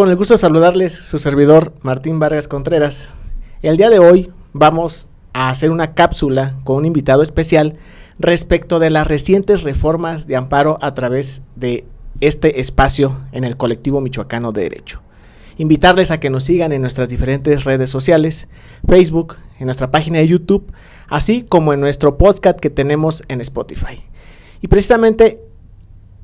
Con el gusto de saludarles, su servidor Martín Vargas Contreras. El día de hoy vamos a hacer una cápsula con un invitado especial respecto de las recientes reformas de amparo a través de este espacio en el Colectivo Michoacano de Derecho. Invitarles a que nos sigan en nuestras diferentes redes sociales, Facebook, en nuestra página de YouTube, así como en nuestro podcast que tenemos en Spotify. Y precisamente,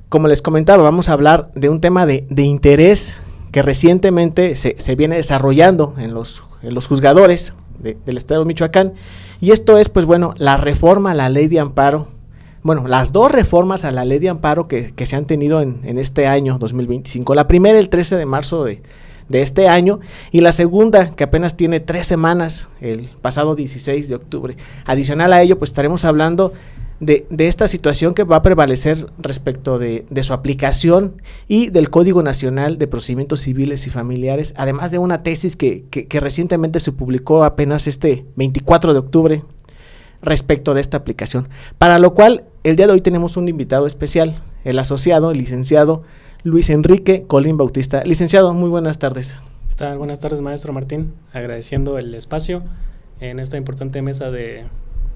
como les comentaba, vamos a hablar de un tema de interés que recientemente se viene desarrollando en los juzgadores del estado de Michoacán, y esto es, pues bueno, la reforma a la ley de amparo, bueno, las dos reformas a la ley de amparo que se han tenido en este año 2025, la primera el 13 de marzo de este año, y la segunda que apenas tiene 3 semanas, el pasado 16 de octubre. Adicional a ello, pues estaremos hablando de esta situación que va a prevalecer respecto de su aplicación y del Código Nacional de Procedimientos Civiles y Familiares, además de una tesis que recientemente se publicó apenas este 24 de octubre respecto de esta aplicación, para lo cual el día de hoy tenemos un invitado especial, el asociado, el licenciado Luis Enrique Colín Bautista. Licenciado, muy buenas tardes. ¿Qué tal? Buenas tardes, maestro Martín, agradeciendo el espacio en esta importante mesa de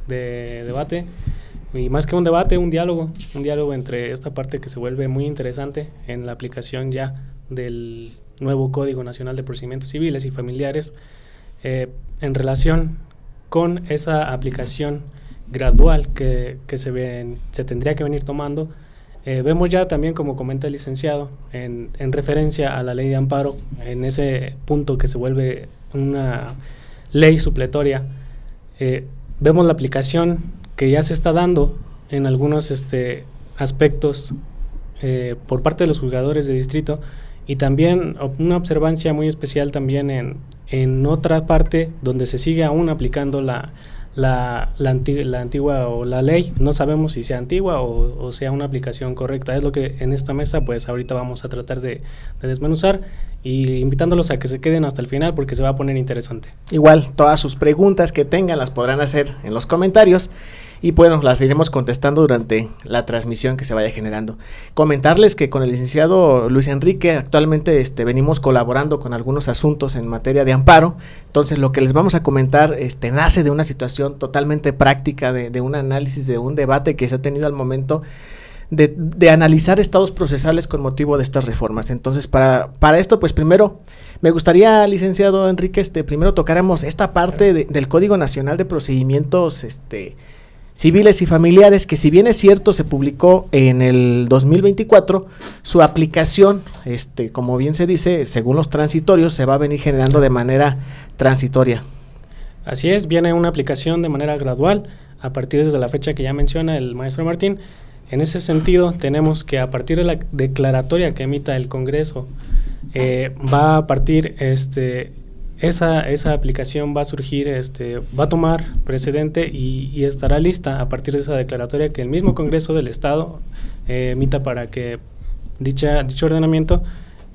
debate. Y más que un debate, un diálogo entre esta parte que se vuelve muy interesante en la aplicación ya del nuevo Código Nacional de Procedimientos Civiles y Familiares, en relación con esa aplicación gradual que se tendría que venir tomando. Vemos ya también, como comenta el licenciado, en referencia a la ley de amparo, en ese punto que se vuelve una ley supletoria, vemos la aplicación que ya se está dando en algunos aspectos por parte de los juzgadores de distrito, y también una observancia muy especial también en otra parte donde se sigue aún aplicando la antigua o la ley. No sabemos si sea antigua o sea una aplicación correcta. Es lo que en esta mesa pues ahorita vamos a tratar de desmenuzar, y invitándolos a que se queden hasta el final porque se va a poner interesante. Igual, todas sus preguntas que tengan las podrán hacer en los comentarios, y bueno, las iremos contestando durante la transmisión que se vaya generando. Comentarles que con el licenciado Luis Enrique actualmente venimos colaborando con algunos asuntos en materia de amparo. Entonces lo que les vamos a comentar nace de una situación totalmente práctica, de un análisis, de un debate que se ha tenido al momento de analizar estados procesales con motivo de estas reformas. Entonces para esto, pues primero me gustaría, licenciado Enrique, primero tocáramos esta parte del Código Nacional de Procedimientos Civiles y Familiares, que si bien es cierto se publicó en el 2024, su aplicación, como bien se dice, según los transitorios, se va a venir generando de manera transitoria. Así es, viene una aplicación de manera gradual a partir de la fecha que ya menciona el maestro Martín. En ese sentido, tenemos que a partir de la declaratoria que emita el Congreso, va a partir esa aplicación va a surgir, va a tomar precedente y estará lista a partir de esa declaratoria que el mismo Congreso del Estado emita para que dicho ordenamiento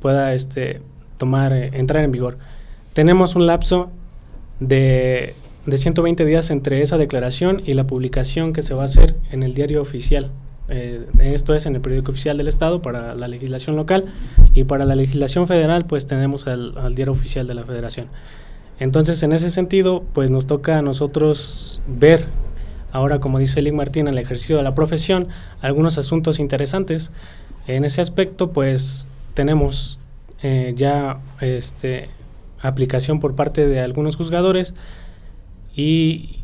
pueda entrar en vigor. Tenemos un lapso de 120 días entre esa declaración y la publicación que se va a hacer en el diario oficial. Esto es en el periódico oficial del Estado para la legislación local, y para la legislación federal pues tenemos al diario oficial de la Federación. Entonces, en ese sentido, pues nos toca a nosotros ver ahora, como dice Lic Martín, en el ejercicio de la profesión, algunos asuntos interesantes. En ese aspecto pues tenemos ya aplicación por parte de algunos juzgadores y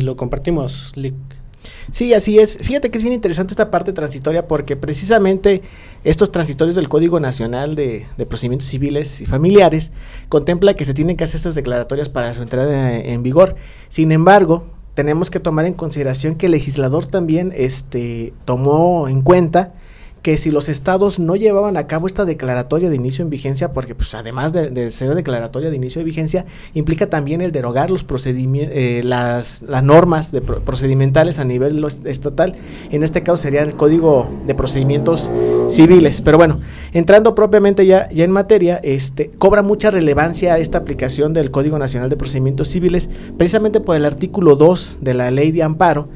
lo compartimos, Lic. Sí, así es. Fíjate que es bien interesante esta parte transitoria, porque precisamente estos transitorios del Código Nacional de Procedimientos Civiles y Familiares contempla que se tienen que hacer estas declaratorias para su entrada en vigor. Sin embargo, tenemos que tomar en consideración que el legislador también tomó en cuenta que si los estados no llevaban a cabo esta declaratoria de inicio en vigencia, porque pues además de ser declaratoria de inicio de vigencia, implica también el derogar los procedimientos, las normas procedimentales a nivel estatal. En este caso sería el Código de Procedimientos civiles. Pero bueno, entrando propiamente ya en materia, cobra mucha relevancia esta aplicación del Código Nacional de Procedimientos Civiles, precisamente por el artículo 2 de la Ley de Amparo,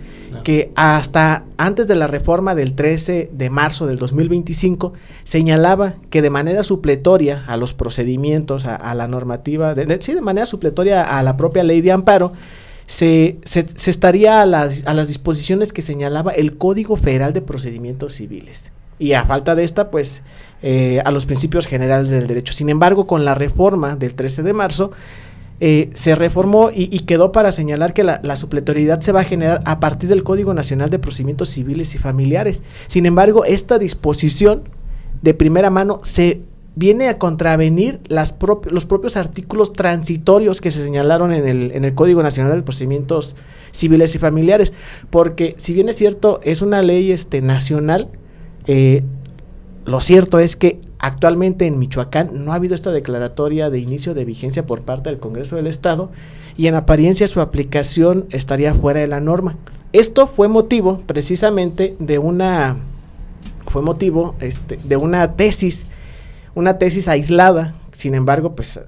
que hasta antes de la reforma del 13 de marzo del 2025 señalaba que de manera supletoria a los procedimientos, a la normativa, de manera supletoria a la propia Ley de Amparo, se estaría a las disposiciones que señalaba el Código Federal de Procedimientos Civiles. Y a falta de esta, pues, a los principios generales del derecho. Sin embargo, con la reforma del 13 de marzo, se reformó y quedó para señalar que la supletoriedad se va a generar a partir del Código Nacional de Procedimientos Civiles y Familiares. Sin embargo, esta disposición de primera mano se viene a contravenir los propios artículos transitorios que se señalaron en el Código Nacional de Procedimientos Civiles y Familiares, porque si bien es cierto, es una ley nacional, lo cierto es que actualmente en Michoacán no ha habido esta declaratoria de inicio de vigencia por parte del Congreso del Estado y en apariencia su aplicación estaría fuera de la norma. Esto fue motivo precisamente de una tesis aislada. Sin embargo, pues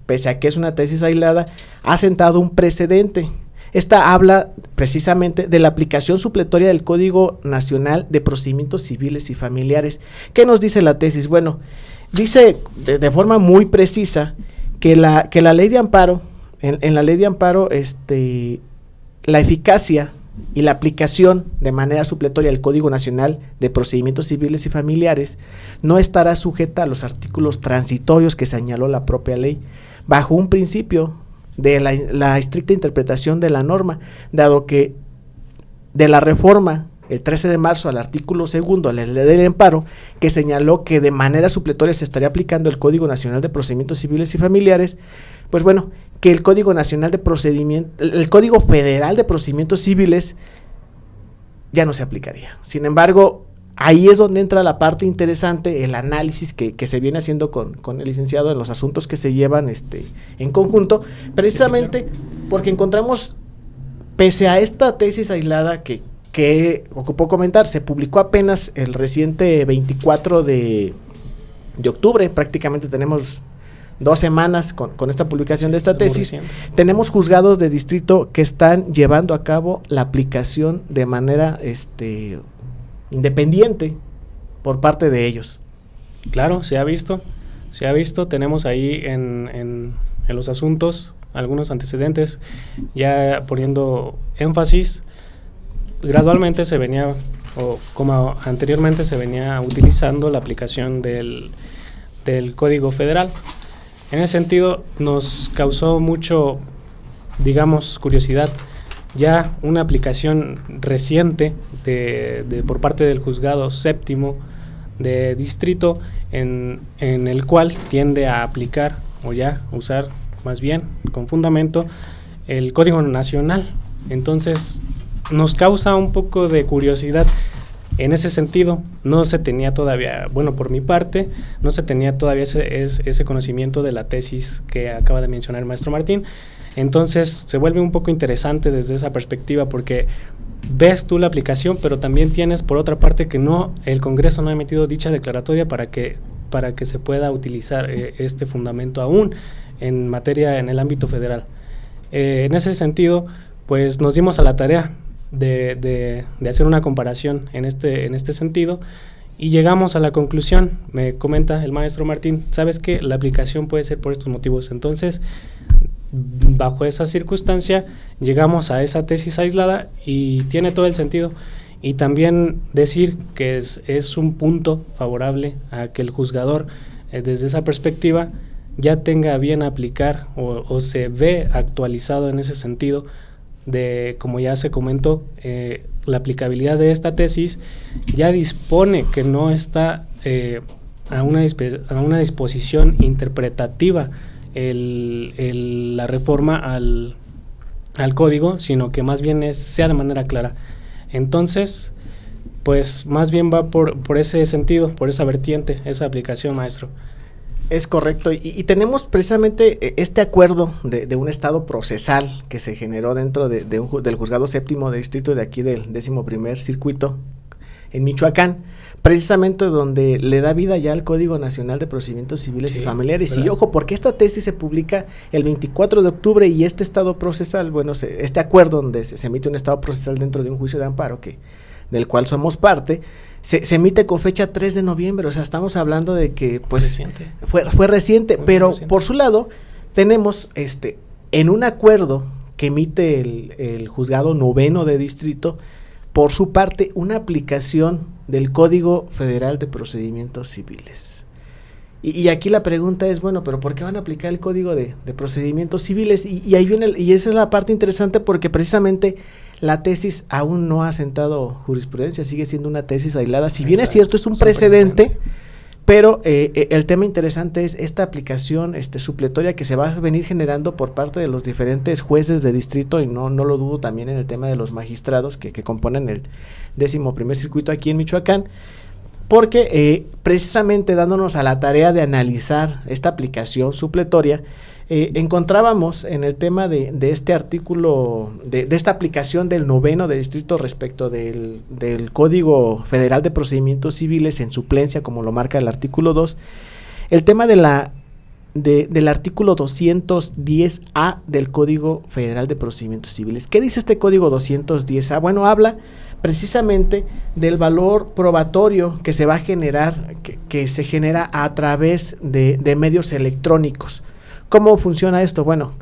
pese a que es una tesis aislada, ha sentado un precedente. Esta habla precisamente de la aplicación supletoria del Código Nacional de Procedimientos Civiles y Familiares. ¿Qué nos dice la tesis? Bueno, dice de forma muy precisa que la Ley de Amparo, en la Ley de Amparo, la eficacia y la aplicación de manera supletoria del Código Nacional de Procedimientos Civiles y Familiares no estará sujeta a los artículos transitorios que señaló la propia ley, bajo un principio de la estricta interpretación de la norma, dado que de la reforma el 13 de marzo al artículo 2 de la Ley del Amparo, que señaló que de manera supletoria se estaría aplicando el Código Nacional de Procedimientos Civiles y Familiares, pues bueno, que el Código Nacional de el Código Federal de Procedimientos Civiles ya no se aplicaría. Sin embargo, ahí es donde entra la parte interesante, el análisis que se viene haciendo con el licenciado en los asuntos que se llevan en conjunto, precisamente porque encontramos, pese a esta tesis aislada que ocupó comentar, se publicó apenas el reciente 24 de octubre, prácticamente tenemos 2 semanas con esta publicación de esta tesis. Tenemos juzgados de distrito que están llevando a cabo la aplicación de manera independiente por parte de ellos. Claro, se ha visto, tenemos ahí en los asuntos algunos antecedentes, ya poniendo énfasis. Gradualmente se venía, o como anteriormente se venía utilizando la aplicación del Código Federal. En ese sentido nos causó mucho, digamos, curiosidad ya una aplicación reciente por parte del juzgado séptimo de distrito en el cual tiende a aplicar o ya usar más bien con fundamento el Código Nacional. Entonces nos causa un poco de curiosidad. En ese sentido, no se tenía todavía, bueno, por mi parte, no se tenía todavía ese conocimiento de la tesis que acaba de mencionar el maestro Martín. Entonces, se vuelve un poco interesante desde esa perspectiva porque ves tú la aplicación, pero también tienes por otra parte que el Congreso no ha emitido dicha declaratoria para que se pueda utilizar este fundamento aún en materia en el ámbito federal. En ese sentido, pues nos dimos a la tarea de hacer una comparación en este sentido y llegamos a la conclusión. Me comenta el maestro Martín, ¿sabes qué? La aplicación puede ser por estos motivos. Entonces, bajo esa circunstancia, llegamos a esa tesis aislada y tiene todo el sentido. Y también decir que es un punto favorable a que el juzgador, desde esa perspectiva, ya tenga bien aplicar o se ve actualizado en ese sentido de, como ya se comentó, la aplicabilidad de esta tesis ya dispone que no está a una disposición interpretativa la reforma al código, sino que más bien sea de manera clara. Entonces, pues más bien va por ese sentido, por esa vertiente, esa aplicación, maestro. Es correcto, y tenemos precisamente este acuerdo de un estado procesal que se generó dentro del juzgado séptimo de distrito de aquí del 11º circuito, en Michoacán, precisamente donde le da vida ya al Código Nacional de Procedimientos Civiles y Familiares. ¿Verdad? Y ojo, porque esta tesis se publica el 24 de octubre y este estado procesal, bueno, este acuerdo donde se emite un estado procesal dentro de un juicio de amparo del cual somos parte, se emite con fecha 3 de noviembre, o sea, estamos hablando de que pues fue reciente, pero reciente. Por su lado tenemos en un acuerdo que emite el juzgado noveno de distrito, por su parte, una aplicación del Código Federal de Procedimientos Civiles. Y aquí la pregunta es, bueno, pero ¿por qué van a aplicar el Código de Procedimientos Civiles? Y ahí viene, y esa es la parte interesante, porque precisamente la tesis aún no ha sentado jurisprudencia, sigue siendo una tesis aislada. Si bien es cierto, es un precedente, pero el tema interesante es esta aplicación supletoria que se va a venir generando por parte de los diferentes jueces de distrito, y no lo dudo también en el tema de los magistrados que componen el 11º circuito aquí en Michoacán, porque precisamente dándonos a la tarea de analizar esta aplicación supletoria, encontrábamos en el tema de este artículo, de esta aplicación del noveno de distrito respecto del Código Federal de Procedimientos Civiles en suplencia, como lo marca el artículo 2, el tema del artículo 210A del Código Federal de Procedimientos Civiles. ¿Qué dice este Código 210A? Bueno, habla precisamente del valor probatorio que se va a generar, que se genera a través de medios electrónicos. ¿Cómo funciona esto? Bueno,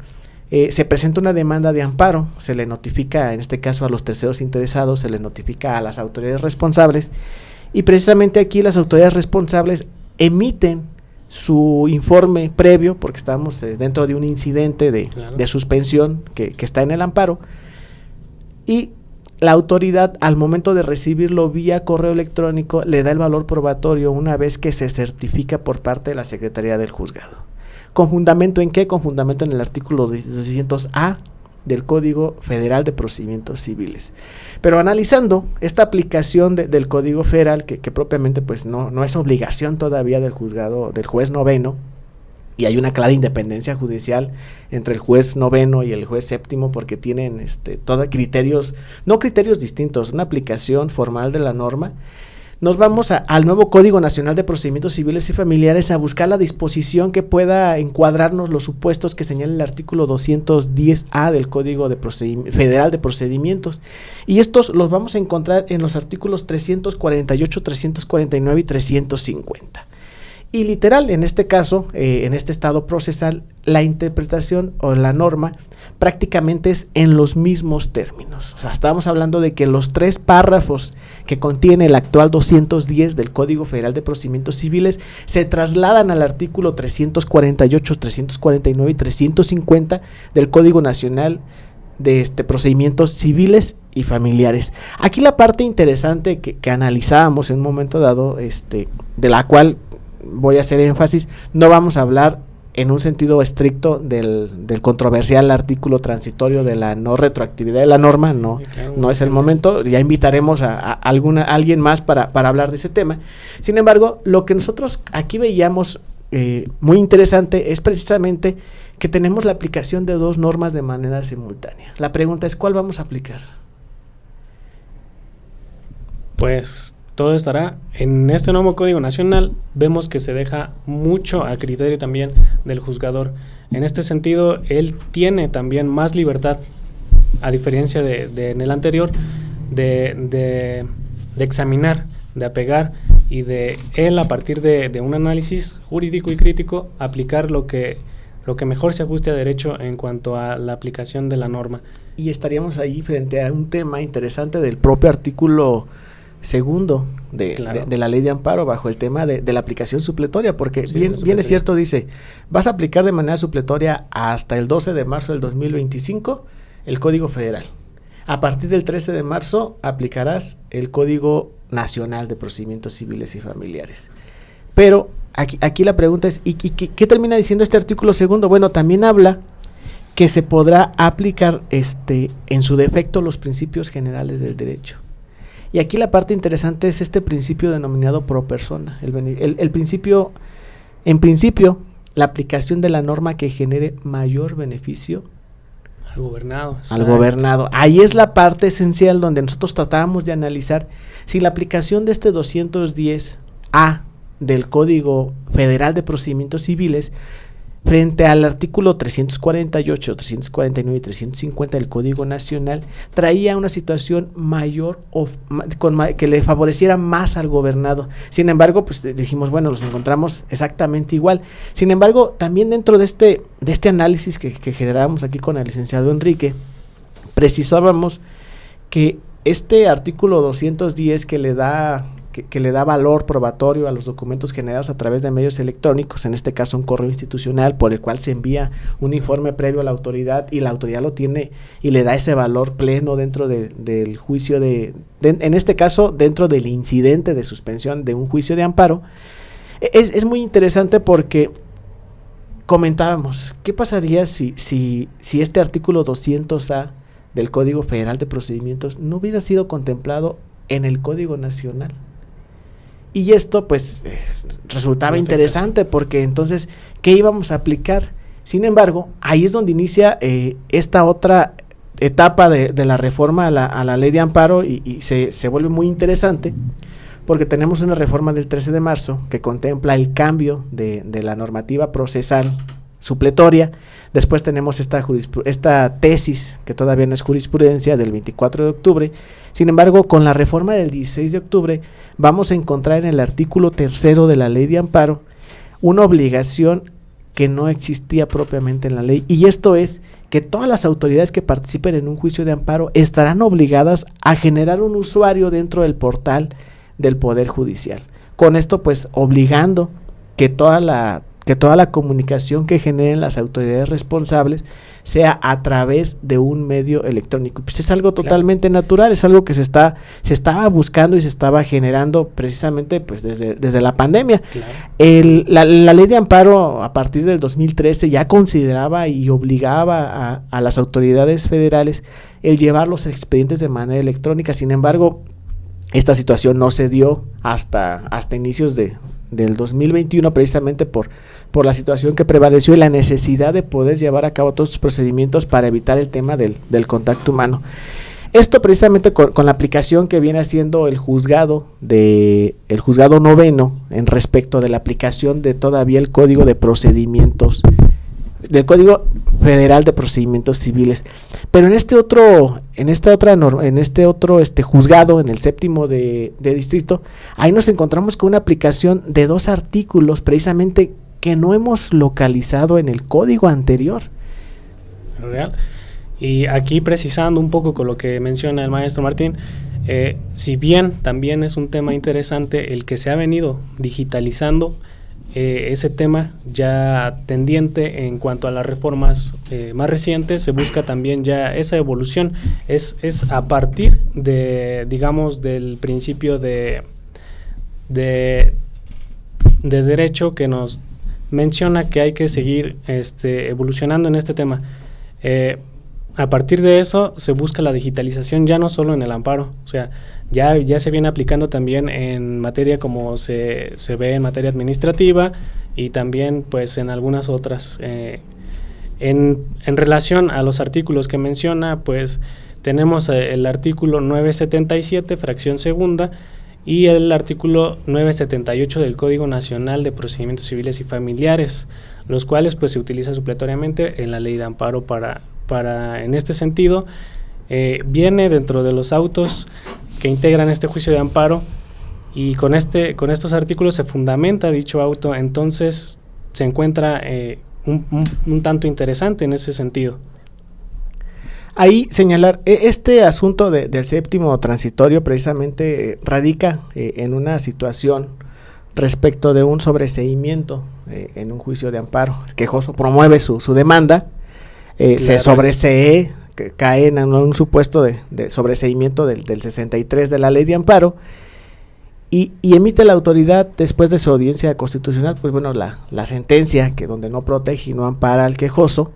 se presenta una demanda de amparo, se le notifica, en este caso a los terceros interesados, se le notifica a las autoridades responsables, y precisamente aquí las autoridades responsables emiten su informe previo, porque estamos dentro de un incidente de suspensión que está en el amparo, y la autoridad, al momento de recibirlo vía correo electrónico, le da el valor probatorio una vez que se certifica por parte de la Secretaría del Juzgado. ¿Con fundamento en qué? Con fundamento en el artículo 200A del Código Federal de Procedimientos Civiles. Pero analizando esta aplicación del Código Federal, que propiamente pues no es obligación todavía del juzgado, del juez noveno, y hay una clara independencia judicial entre el juez noveno y el juez séptimo, porque tienen no criterios distintos, una aplicación formal de la norma. Nos vamos al nuevo Código Nacional de Procedimientos Civiles y Familiares a buscar la disposición que pueda encuadrarnos los supuestos que señala el artículo 210A del Código Federal de Procedimientos. Y estos los vamos a encontrar en los artículos 348, 349 y 350. Y literal, en este caso, en este estado procesal, la interpretación o la norma prácticamente es en los mismos términos. O sea, estamos hablando de que los 3 párrafos que contiene el actual 210 del Código Federal de Procedimientos Civiles se trasladan al artículo 348, 349 y 350 del Código Nacional de Procedimientos Civiles y Familiares. Aquí la parte interesante que analizábamos en un momento dado, de la cual voy a hacer énfasis, no vamos a hablar en un sentido estricto del controversial artículo transitorio de la no retroactividad de la norma, no es el momento, ya invitaremos a alguien más para hablar de ese tema. Sin embargo, lo que nosotros aquí veíamos muy interesante es precisamente que tenemos la aplicación de 2 normas de manera simultánea. La pregunta es, ¿cuál vamos a aplicar? Pues todo estará en este nuevo Código Nacional. Vemos que se deja mucho a criterio también del juzgador. En este sentido, él tiene también más libertad, a diferencia de en el anterior, de examinar, de apegar, y de él, a partir de un análisis jurídico y crítico, aplicar lo que mejor se ajuste a derecho en cuanto a la aplicación de la norma. Y estaríamos ahí frente a un tema interesante del propio artículo segundo de la ley de amparo, bajo el tema de la aplicación supletoria, porque bien es cierto, dice, vas a aplicar de manera supletoria hasta el 12 de marzo del 2025 el Código Federal. A partir del 13 de marzo aplicarás el Código Nacional de Procedimientos Civiles y Familiares. Pero aquí la pregunta es, ¿y qué termina diciendo este artículo segundo? Bueno, también habla que se podrá aplicar en su defecto los principios generales del derecho. Y aquí la parte interesante es este principio denominado pro persona. El principio, en principio, la aplicación de la norma que genere mayor beneficio Al gobernado. Ahí es la parte esencial donde nosotros tratábamos de analizar si la aplicación de este 210A del Código Federal de Procedimientos Civiles frente al artículo 348, 349 y 350 del Código Nacional traía una situación mayor o que le favoreciera más al gobernado. Sin embargo, pues dijimos, bueno, los encontramos exactamente igual. Sin embargo, también dentro de este análisis que generábamos aquí con el licenciado Enrique, precisábamos que este artículo 210 que le da valor probatorio a los documentos generados a través de medios electrónicos, en este caso un correo institucional por el cual se envía un informe previo a la autoridad y la autoridad lo tiene y le da ese valor pleno dentro del juicio en este caso dentro del incidente de suspensión de un juicio de amparo. Es muy interesante porque comentábamos, ¿qué pasaría si este artículo 200A del Código Federal de Procedimientos no hubiera sido contemplado en el Código Nacional? Y esto pues resultaba interesante porque entonces, ¿qué íbamos a aplicar? Sin embargo, ahí es donde inicia esta otra etapa de la reforma a la ley de amparo y se vuelve muy interesante porque tenemos una reforma del 13 de marzo que contempla el cambio de la normativa procesal supletoria. Después tenemos esta tesis, que todavía no es jurisprudencia, del 24 de octubre. Sin embargo, con la reforma del 16 de octubre, vamos a encontrar en el artículo 3 de la ley de amparo una obligación que no existía propiamente en la ley. Y esto es que todas las autoridades que participen en un juicio de amparo estarán obligadas a generar un usuario dentro del portal del Poder Judicial. Con esto, pues, obligando que toda la comunicación que generen las autoridades responsables sea a través de un medio electrónico. Pues es algo totalmente natural, es algo que se estaba buscando y se estaba generando precisamente pues desde la pandemia. Claro. La ley de amparo a partir del 2013 ya consideraba y obligaba a las autoridades federales el llevar los expedientes de manera electrónica. Sin embargo, esta situación no se dio hasta inicios del 2021, precisamente por la situación que prevaleció y la necesidad de poder llevar a cabo todos los procedimientos para evitar el tema del contacto humano. Esto precisamente con la aplicación que viene haciendo el juzgado noveno en respecto de la aplicación de todavía el Código de Procedimientos, del Código Federal de Procedimientos Civiles. Pero en este otro juzgado, en el séptimo de distrito, ahí nos encontramos con una aplicación de 2 artículos precisamente que no hemos localizado en el código anterior. Real. Y aquí precisando un poco con lo que menciona el maestro Martín, si bien también es un tema interesante el que se ha venido digitalizando, ese tema ya tendiente en cuanto a las reformas más recientes, se busca también ya esa evolución, es a partir de, digamos, del principio de derecho que nos menciona que hay que seguir evolucionando en este tema. A partir de eso se busca la digitalización ya no solo en el amparo, o sea, ya se viene aplicando también en materia como se ve en materia administrativa y también pues en algunas otras. En relación a los artículos que menciona, pues tenemos el artículo 977, fracción segunda, y el artículo 978 del Código Nacional de Procedimientos Civiles y Familiares, los cuales pues se utiliza supletoriamente en la ley de amparo para en este sentido, viene dentro de los autos que integran este juicio de amparo y con estos artículos se fundamenta dicho auto, entonces se encuentra un tanto interesante en ese sentido. Ahí señalar, este asunto del séptimo transitorio precisamente radica en una situación respecto de un sobreseimiento en un juicio de amparo. El quejoso promueve su demanda, se sobresee, cae en un supuesto de sobreseimiento del 63 de la ley de amparo y emite la autoridad después de su audiencia constitucional, pues bueno, la sentencia que donde no protege y no ampara al quejoso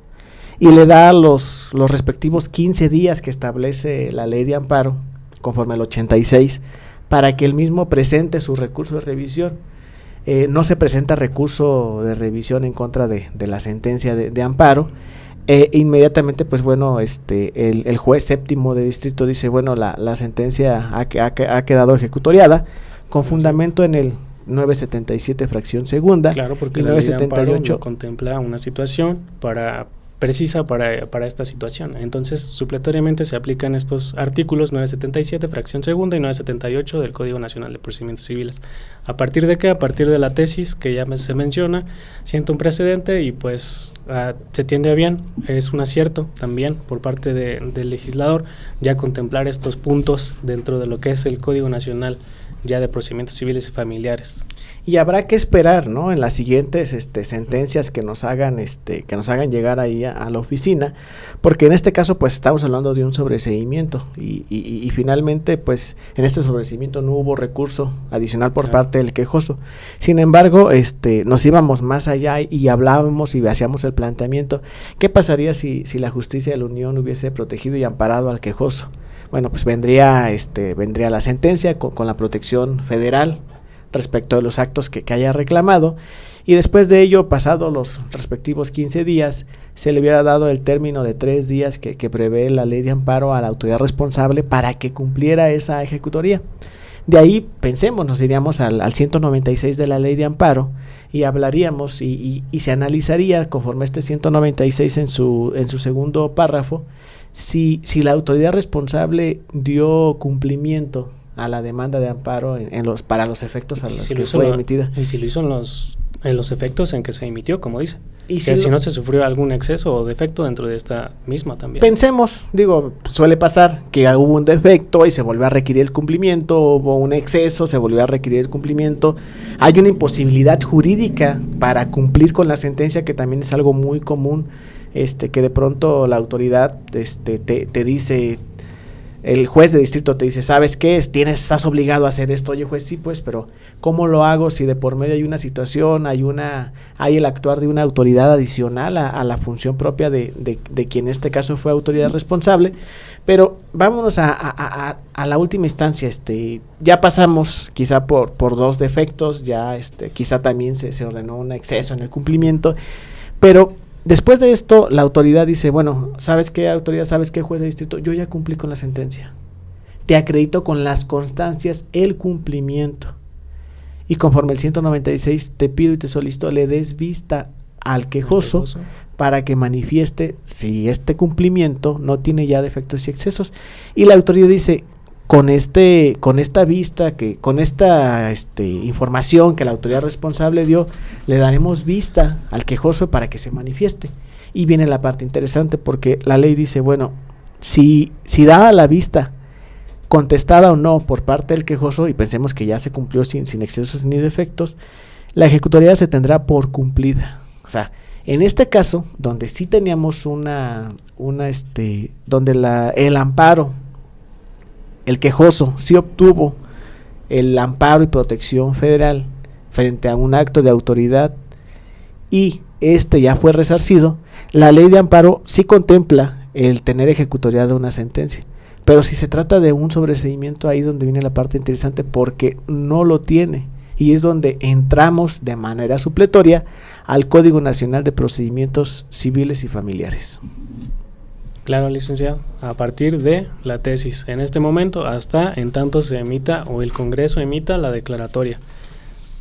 y le da los respectivos 15 días que establece la ley de amparo conforme al 86 para que el mismo presente su recurso de revisión. No se presenta recurso de revisión en contra de la sentencia de amparo. Inmediatamente, pues bueno, el juez séptimo de distrito dice, bueno, la sentencia ha quedado ejecutoriada con fundamento en el 977 fracción segunda. Claro, porque la ley de amparo no contempla una situación precisa para esta situación. Entonces, supletoriamente se aplican estos artículos 977 fracción segunda y 978 del Código Nacional de Procedimientos Civiles. ¿A partir de qué? A partir de la tesis que ya se menciona, sienta un precedente y pues se tiende a bien. Es un acierto también por parte del legislador ya contemplar estos puntos dentro de lo que es el Código Nacional ya de Procedimientos Civiles y Familiares. Y habrá que esperar, ¿no?, en las siguientes sentencias que nos hagan llegar ahí a la oficina, porque en este caso pues estamos hablando de un sobreseimiento y finalmente pues en este sobreseimiento no hubo recurso adicional por parte del quejoso. Sin embargo, nos íbamos más allá y hablábamos y hacíamos el planteamiento, ¿qué pasaría si la justicia de la Unión hubiese protegido y amparado al quejoso? Bueno, pues vendría la sentencia con la protección federal respecto de los actos que haya reclamado, y después de ello, pasados los respectivos 15 días, se le hubiera dado el término de 3 días que prevé la ley de amparo a la autoridad responsable para que cumpliera esa ejecutoría. De ahí, pensemos, nos iríamos al 196 de la ley de amparo y hablaríamos y se analizaría conforme este 196 en su segundo párrafo si la autoridad responsable dio cumplimiento a la demanda de amparo para los efectos a los que fue emitida. Y si lo hizo en los efectos en que se emitió, como dice. Y si no se sufrió algún exceso o defecto dentro de esta misma también. Pensemos, suele pasar que hubo un defecto y se volvió a requerir el cumplimiento, hubo un exceso, se volvió a requerir el cumplimiento. Hay una imposibilidad jurídica para cumplir con la sentencia, que también es algo muy común, que de pronto la autoridad te dice, el juez de distrito te dice, ¿sabes qué? Estás obligado a hacer esto. Oye, juez, sí, pues, pero ¿cómo lo hago si de por medio hay una situación, hay el actuar de una autoridad adicional a la función propia de quien en este caso fue autoridad responsable? Pero vámonos a la última instancia. Ya pasamos quizá por 2 defectos, ya quizá también se ordenó un exceso en el cumplimiento, pero después de esto, la autoridad dice, bueno, ¿sabes qué, autoridad? ¿Sabes qué, juez de distrito? Yo ya cumplí con la sentencia. Te acredito con las constancias el cumplimiento. Y conforme el 196, te pido y te solicito le des vista al quejoso para que manifieste si este cumplimiento no tiene ya defectos y excesos. Y la autoridad dice, con esta vista, con esta información que la autoridad responsable dio, le daremos vista al quejoso para que se manifieste. Y viene la parte interesante, porque la ley dice, bueno, si dada la vista, contestada o no por parte del quejoso, y pensemos que ya se cumplió sin excesos ni defectos, la ejecutoría se tendrá por cumplida. O sea, en este caso, donde sí teníamos donde el amparo, el quejoso sí obtuvo el amparo y protección federal frente a un acto de autoridad y ya fue resarcido, la ley de amparo sí contempla el tener ejecutoriada una sentencia. Pero si se trata de un sobreseimiento, ahí es donde viene la parte interesante, porque no lo tiene, y es donde entramos de manera supletoria al Código Nacional de Procedimientos Civiles y Familiares. Claro, licenciado, a partir de la tesis, en este momento, hasta en tanto se emita o el Congreso emita la declaratoria,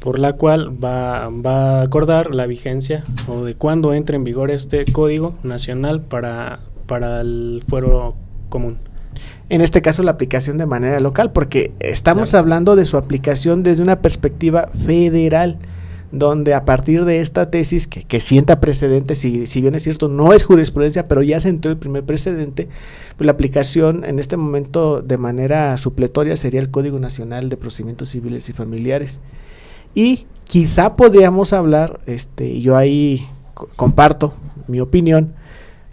por la cual va a acordar la vigencia o de cuándo entre en vigor este Código Nacional para el fuero común. En este caso, la aplicación de manera local, porque estamos hablando de su aplicación desde una perspectiva federal, donde a partir de esta tesis que sienta precedentes, si bien es cierto no es jurisprudencia, pero ya sentó el primer precedente, pues la aplicación en este momento de manera supletoria sería el Código Nacional de Procedimientos Civiles y Familiares. Y quizá podríamos hablar, yo ahí comparto mi opinión,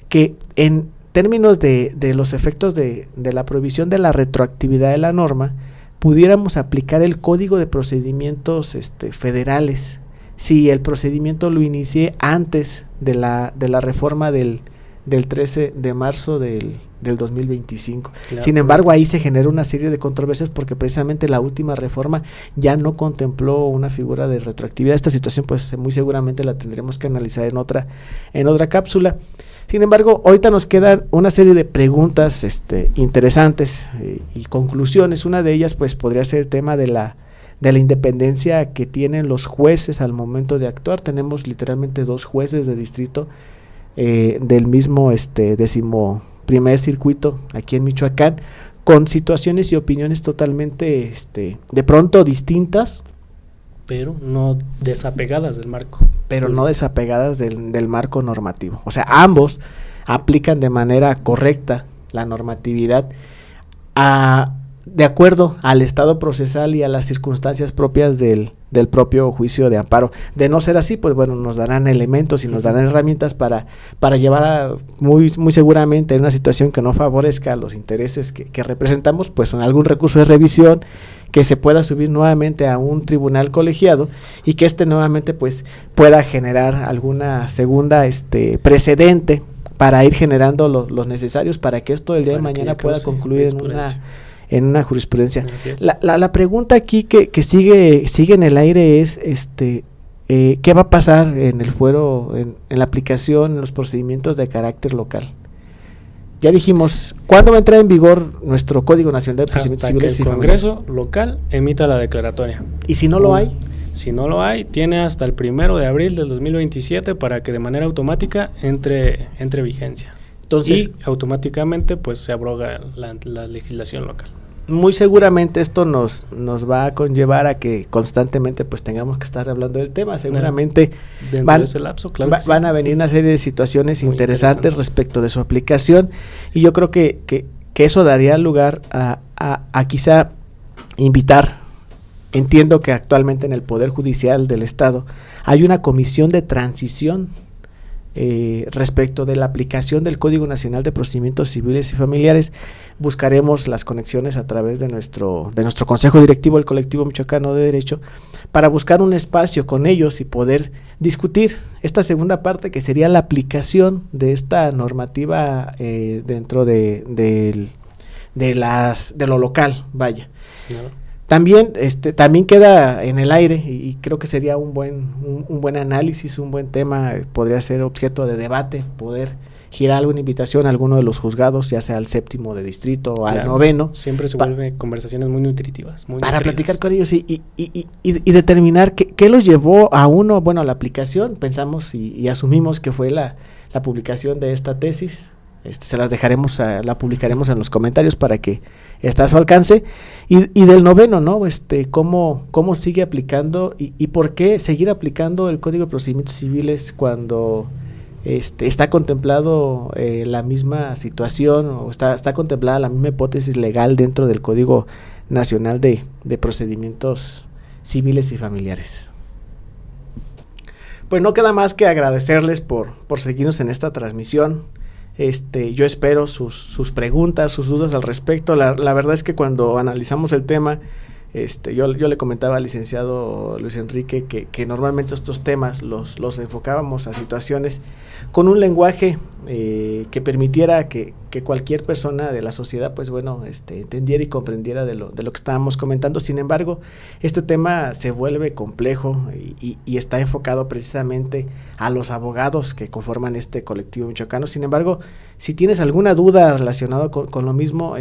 que en términos de los efectos de la prohibición de la retroactividad de la norma, pudiéramos aplicar el Código de Procedimientos federales, si el procedimiento lo inicié antes de la reforma del 13 de marzo del 2025. Claro, sin embargo, ahí se genera una serie de controversias, porque precisamente la última reforma ya no contempló una figura de retroactividad. Esta situación pues muy seguramente la tendremos que analizar en otra cápsula. Sin embargo, ahorita nos quedan una serie de preguntas interesantes y conclusiones. Una de ellas pues podría ser el tema de la independencia que tienen los jueces al momento de actuar. Tenemos literalmente 2 jueces de distrito del mismo 11º circuito aquí en Michoacán, con situaciones y opiniones totalmente de pronto distintas, pero no desapegadas del marco. Pero no desapegadas del marco normativo. O sea, ambos aplican de manera correcta la normatividad de acuerdo al estado procesal y a las circunstancias propias del propio juicio de amparo. De no ser así, pues bueno, nos darán elementos y nos darán herramientas para llevar muy seguramente en una situación que no favorezca a los intereses que representamos, pues en algún recurso de revisión que se pueda subir nuevamente a un tribunal colegiado y que nuevamente pues pueda generar alguna segunda precedente para ir generando los necesarios para que esto el día de mañana pueda concluir en una jurisprudencia. La pregunta aquí que sigue en el aire es ¿qué va a pasar en el fuero, en la aplicación, en los procedimientos de carácter local? Ya dijimos, ¿cuándo va a entrar en vigor nuestro Código Nacional de Procedimientos Civiles y Familiares? El Congreso local emita la declaratoria. ¿Y si no lo hay? Si no lo hay, tiene hasta el 1 de abril del 2027 para que de manera automática entre vigencia. Entonces, y automáticamente pues se abroga la legislación local. Muy seguramente esto nos va a conllevar a que constantemente pues tengamos que estar hablando del tema. Seguramente dentro de ese lapso, claro van a venir una serie de situaciones interesantes respecto de su aplicación, y yo creo que eso daría lugar a quizá invitar. Entiendo que actualmente en el Poder Judicial del Estado hay una comisión de transición respecto de la aplicación del Código Nacional de Procedimientos Civiles y Familiares. Buscaremos las conexiones a través de nuestro Consejo Directivo del Colectivo Michoacano de Derecho para buscar un espacio con ellos y poder discutir esta segunda parte, que sería la aplicación de esta normativa dentro de lo local, vaya. No. También queda en el aire, y creo que sería un buen análisis, un buen tema, podría ser objeto de debate, poder girar alguna invitación a alguno de los juzgados, ya sea al 7º de distrito o al 9º. Siempre se vuelven conversaciones muy nutritivas. Para platicar con ellos y determinar qué los llevó a a la aplicación. Pensamos y asumimos que fue la publicación de esta tesis. Se las dejaremos, la publicaremos en los comentarios para que esté a su alcance, y del 9º, ¿no? Cómo sigue aplicando y por qué seguir aplicando el Código de Procedimientos Civiles cuando está contemplado la misma situación, o está contemplada la misma hipótesis legal dentro del Código Nacional de Procedimientos Civiles y Familiares. Pues no queda más que agradecerles por seguirnos en esta transmisión. Yo espero sus preguntas, sus dudas al respecto. La verdad es que cuando analizamos el tema, yo le comentaba al licenciado Luis Enrique que normalmente estos temas los enfocábamos a situaciones con un lenguaje que permitiera que cualquier persona de la sociedad pues entendiera y comprendiera de lo que estábamos comentando. Sin embargo, este tema se vuelve complejo y está enfocado precisamente a los abogados que conforman este colectivo michoacano. Sin embargo, si tienes alguna duda relacionada con lo mismo,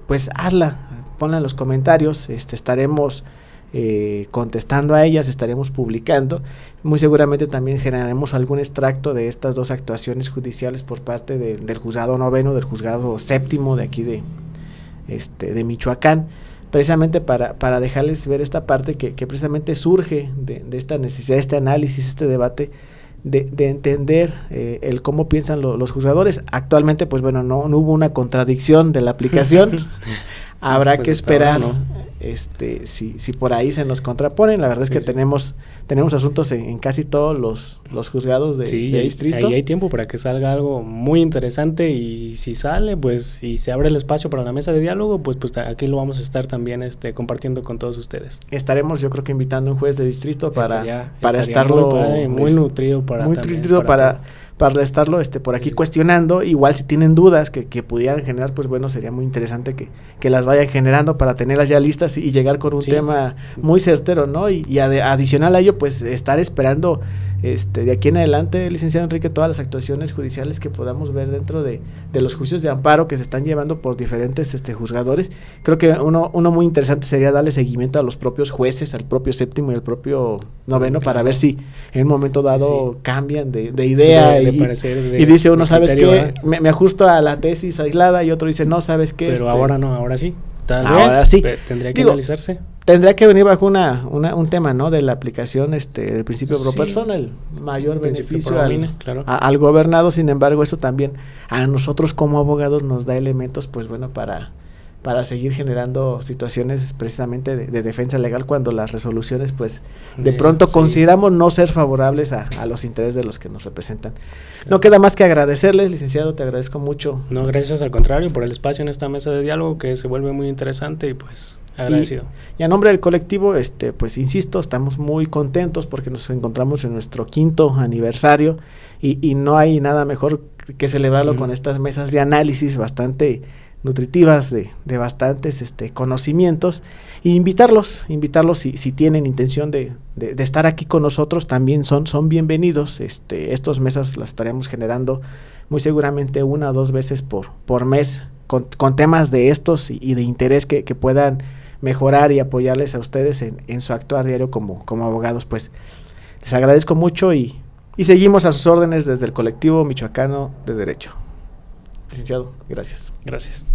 pues hazla, ponla en los comentarios, estaremos contestando a ellas, estaremos publicando. Muy seguramente también generaremos algún extracto de estas 2 actuaciones judiciales por parte del juzgado 9º, del juzgado 7º de aquí de Michoacán, precisamente para dejarles ver esta parte que precisamente surge de esta necesidad, este análisis, este debate de entender el cómo piensan los juzgadores. Actualmente pues no hubo una contradicción de la aplicación. Habrá que esperar, si por ahí se nos contraponen. La verdad es que tenemos asuntos en casi todos los juzgados de distrito. Ahí hay tiempo para que salga algo muy interesante, y si sale, pues, si se abre el espacio para la mesa de diálogo, pues aquí lo vamos a estar también compartiendo con todos ustedes. Estaremos, yo creo que invitando a un juez de distrito para estarlo muy nutrido para estarlo por aquí cuestionando. Igual si tienen dudas que pudieran generar, pues bueno, sería muy interesante que las vayan generando para tenerlas ya listas y llegar con un tema muy certero, ¿no? Y adicional a ello, pues estar esperando de aquí en adelante, licenciado Enrique, todas las actuaciones judiciales que podamos ver dentro de los juicios de amparo que se están llevando por diferentes juzgadores. Creo que uno muy interesante sería darle seguimiento a los propios jueces, al propio séptimo y al propio noveno, para ver si en un momento dado cambian de idea y dice uno, ¿sabes qué? Me ajusto a la tesis aislada, y otro dice, no, ¿sabes qué? Pero ahora no, ahora sí. Ahora sí. Tendría que analizarse. Tendría que venir bajo un tema, ¿no? De la aplicación del principio pro persona, el mayor beneficio al gobernado. Sin embargo, eso también a nosotros como abogados nos da elementos, pues bueno, para seguir generando situaciones precisamente de defensa legal cuando las resoluciones, pues, de pronto consideramos no ser favorables a los intereses de los que nos representan. No queda más que agradecerle, licenciado, te agradezco mucho. No, gracias, al contrario, por el espacio en esta mesa de diálogo que se vuelve muy interesante y pues agradecido. Y a nombre del colectivo, pues insisto, estamos muy contentos porque nos encontramos en nuestro 5º aniversario y no hay nada mejor que celebrarlo con estas mesas de análisis bastante nutritivas, de bastantes conocimientos, e invitarlos si tienen intención de estar aquí con nosotros, también son bienvenidos. Estas mesas las estaremos generando muy seguramente 1 o 2 veces por mes, con temas de estos y de interés que puedan mejorar y apoyarles a ustedes en su actuar diario como abogados. Pues les agradezco mucho y seguimos a sus órdenes desde el colectivo michoacano de Derecho. Licenciado, gracias. Gracias.